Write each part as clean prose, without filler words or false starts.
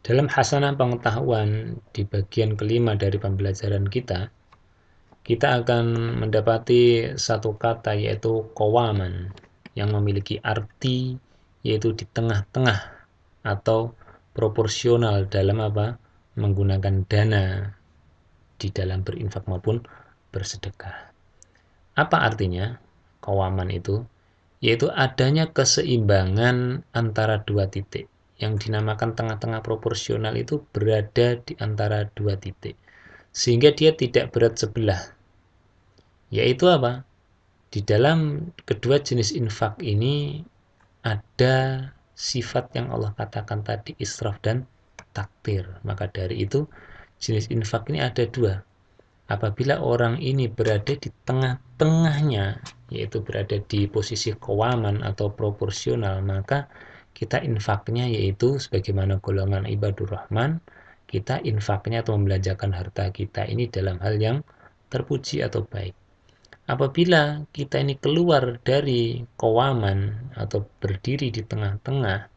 Dalam hasanah pengetahuan di bagian kelima dari pembelajaran kita, kita akan mendapati satu kata yaitu qawaman yang memiliki arti yaitu di tengah-tengah atau proporsional dalam apa? Menggunakan dana di dalam berinfak maupun bersedekah. Apa artinya? Qawaman itu yaitu adanya keseimbangan antara dua titik. Yang dinamakan tengah-tengah proporsional itu berada di antara dua titik. Sehingga dia tidak berat sebelah. Yaitu apa? Di dalam kedua jenis infak ini ada sifat yang Allah katakan tadi, israf dan taktir. Maka dari itu jenis infak ini ada dua. Apabila orang ini berada di tengah-tengahnya, yaitu berada di posisi qawaman atau proporsional, maka kita infaknya yaitu sebagaimana golongan ibadur rahman, kita infaknya atau membelanjakan harta kita ini dalam hal yang terpuji atau baik. Apabila kita ini keluar dari qawaman atau berdiri di tengah-tengah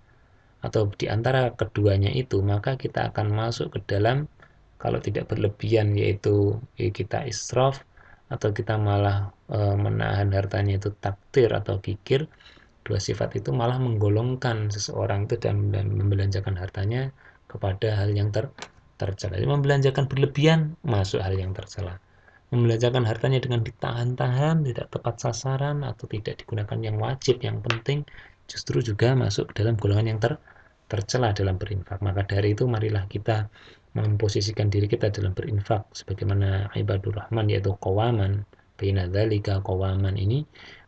atau di antara keduanya itu, maka kita akan masuk ke dalam, kalau tidak berlebihan, yaitu kita israf atau kita malah menahan hartanya itu taktir atau kikir. Dua sifat itu malah menggolongkan seseorang itu dan membelanjakan hartanya kepada hal yang tercela. Membelanjakan berlebihan masuk hal yang tercela. Membelanjakan hartanya dengan ditahan-tahan, tidak tepat sasaran, atau tidak digunakan yang wajib, yang penting, justru juga masuk ke dalam golongan yang tercela dalam berinfak. Maka dari itu marilah kita memposisikan diri kita dalam berinfak sebagaimana ibadur rahman, yaitu qawaman baina dzalika qawaman ini,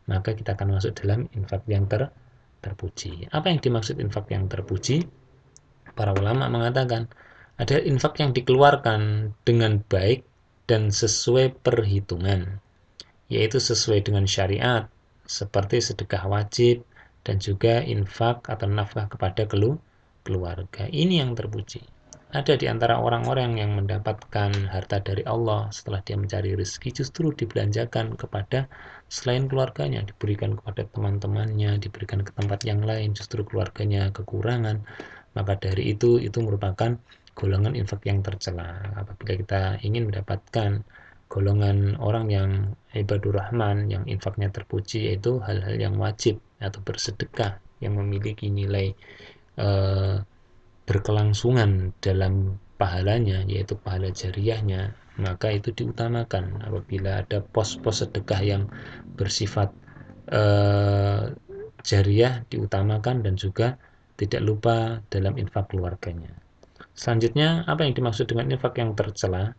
maka kita akan masuk dalam infak yang terpuji. Apa yang dimaksud infak yang terpuji? Para ulama mengatakan ada infak yang dikeluarkan dengan baik dan sesuai perhitungan, yaitu sesuai dengan syariat, seperti sedekah wajib dan juga infak atau nafkah kepada keluarga. Ini yang terpuji. Ada di antara orang-orang yang mendapatkan harta dari Allah setelah dia mencari rezeki, justru dibelanjakan kepada selain keluarganya, diberikan kepada teman-temannya, diberikan ke tempat yang lain, justru keluarganya kekurangan. Maka dari itu merupakan golongan infak yang tercela. Apabila kita ingin mendapatkan golongan orang yang ibadur rahman, yang infaknya terpuji, yaitu hal-hal yang wajib atau bersedekah yang memiliki nilai berkelangsungan dalam pahalanya, yaitu pahala jariahnya, maka itu diutamakan. Apabila ada pos-pos sedekah yang bersifat jariah, diutamakan, dan juga tidak lupa dalam infak keluarganya. Selanjutnya, apa yang dimaksud dengan infak yang tercela?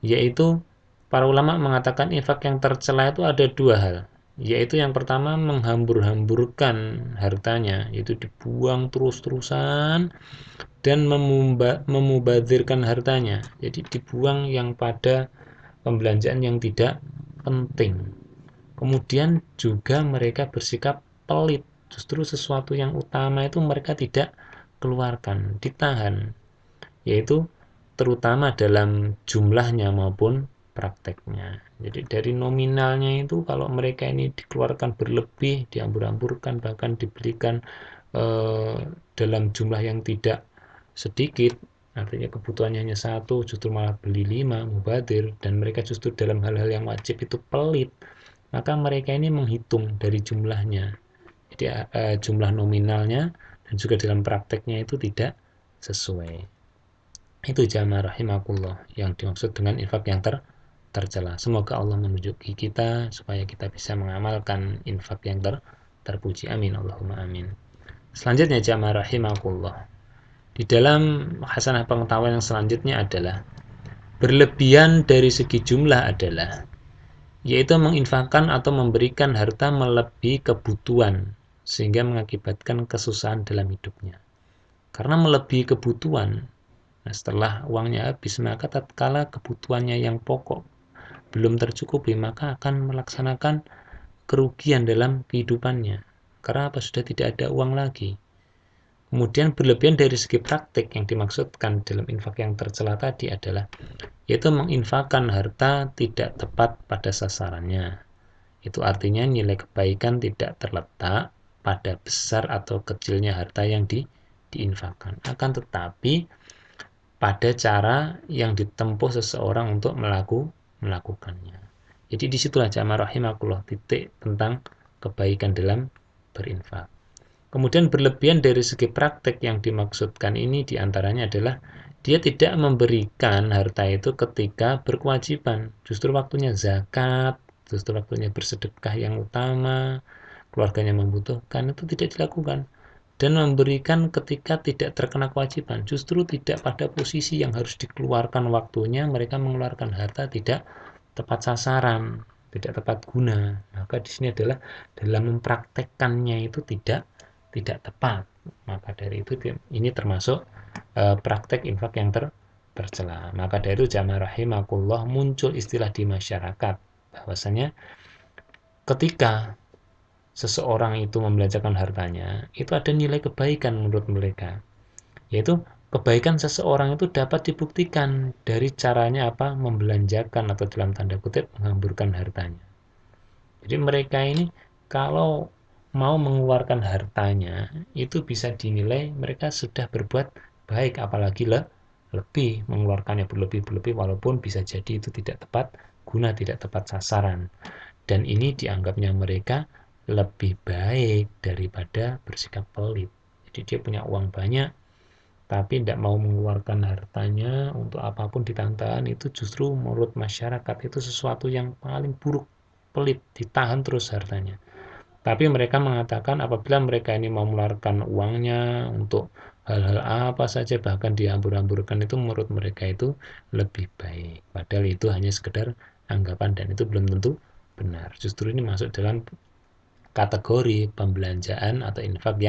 Yaitu para ulama mengatakan infak yang tercela itu ada dua hal, yaitu yang pertama menghambur-hamburkan hartanya, yaitu dibuang terus-terusan dan memubazirkan hartanya, jadi dibuang yang pada pembelanjaan yang tidak penting. Kemudian juga mereka bersikap pelit, justru sesuatu yang utama itu mereka tidak keluarkan, ditahan, yaitu terutama dalam jumlahnya maupun prakteknya. Jadi dari nominalnya itu kalau mereka ini dikeluarkan berlebih, diambur-amburkan, bahkan diberikan dalam jumlah yang tidak sedikit, artinya kebutuhannya hanya satu, justru malah beli 5, mubadir, dan mereka justru dalam hal-hal yang wajib itu pelit, maka mereka ini menghitung dari jumlahnya. Jadi jumlah nominalnya dan juga dalam prakteknya itu tidak sesuai. Itu jamaah rahimakumullah yang dimaksud dengan infak yang tercela. Semoga Allah menunjuki kita supaya kita bisa mengamalkan infak yang terpuji. Amin Allahumma amin. Selanjutnya jamaah rahimakumullah, di dalam hasanah pengetahuan yang selanjutnya adalah berlebihan dari segi jumlah adalah, yaitu menginfakkan atau memberikan harta melebihi kebutuhan sehingga mengakibatkan kesusahan dalam hidupnya. Karena melebihi kebutuhan, nah setelah uangnya habis, maka tatkala kebutuhannya yang pokok belum tercukupi, maka akan melaksanakan kerugian dalam kehidupannya. Karena apa? Sudah tidak ada uang lagi. Kemudian berlebihan dari segi praktik yang dimaksudkan dalam infak yang tercela tadi adalah, yaitu menginfakkan harta tidak tepat pada sasarannya. Itu artinya nilai kebaikan tidak terletak pada besar atau kecilnya harta yang diinfakkan. Akan tetapi pada cara yang ditempuh seseorang untuk melakukannya. Jadi disitulah jamaah rahimakumullah titik tentang kebaikan dalam berinfak. Kemudian berlebihan dari segi praktek yang dimaksudkan ini diantaranya adalah dia tidak memberikan harta itu ketika berkewajiban. Justru waktunya zakat, justru waktunya bersedekah yang utama, keluarganya membutuhkan, itu tidak dilakukan. Dan memberikan ketika tidak terkena kewajiban. Justru tidak pada posisi yang harus dikeluarkan waktunya, mereka mengeluarkan harta tidak tepat sasaran, tidak tepat guna. Maka di sini adalah dalam mempraktekkannya itu tidak tepat. Maka dari itu ini termasuk praktek infak yang tercela. Maka dari itu jamaah rahimakumullah muncul istilah di masyarakat bahwasanya ketika seseorang itu membelanjakan hartanya, itu ada nilai kebaikan menurut mereka. Yaitu kebaikan seseorang itu dapat dibuktikan dari caranya apa? Membelanjakan atau dalam tanda kutip menghamburkan hartanya. Jadi mereka ini kalau mau mengeluarkan hartanya itu bisa dinilai mereka sudah berbuat baik, apalagi lebih mengeluarkannya berlebih-berlebih walaupun bisa jadi itu tidak tepat guna, tidak tepat sasaran. Dan ini dianggapnya mereka lebih baik daripada bersikap pelit. Jadi dia punya uang banyak tapi tidak mau mengeluarkan hartanya untuk apapun ditahan itu justru menurut masyarakat itu sesuatu yang paling buruk, pelit, ditahan terus hartanya. Tapi mereka mengatakan apabila mereka ini mau mengeluarkan uangnya untuk hal-hal apa saja bahkan dihambur-hamburkan itu menurut mereka itu lebih baik. Padahal itu hanya sekedar anggapan dan itu belum tentu benar. Justru ini masuk dalam kategori pembelanjaan atau infak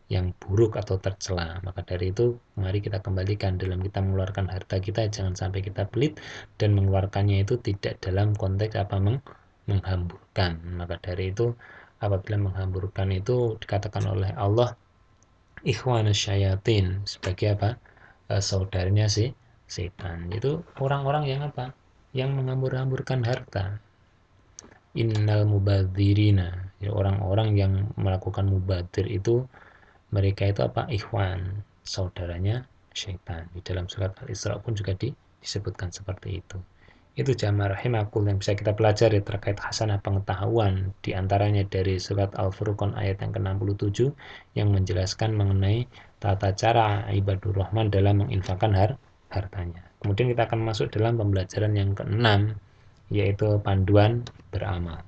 yang buruk atau tercela. Maka dari itu mari kita kembalikan dalam kita mengeluarkan harta kita jangan sampai kita pelit dan mengeluarkannya itu tidak dalam konteks apa menghamburkan. Maka dari itu apabila menghamburkan itu dikatakan oleh Allah ikhwanus syayatin sebagai apa? Saudaranya si setan. Itu orang-orang yang apa? Yang menghambur-hamburkan harta. Innal mubadzirina, ya, orang-orang yang melakukan mubadir itu mereka itu apa? Ikhwan, saudaranya syaitan. Di dalam surat Al-Isra pun juga disebutkan seperti itu. Itu jamaah rahimakul yang bisa kita pelajari terkait hasanah pengetahuan di antaranya dari surat Al-Furqan ayat yang ke-67 yang menjelaskan mengenai tata cara ibadur rahman dalam menginfakkan hartanya. Kemudian kita akan masuk dalam pembelajaran yang ke-6 yaitu panduan beramal.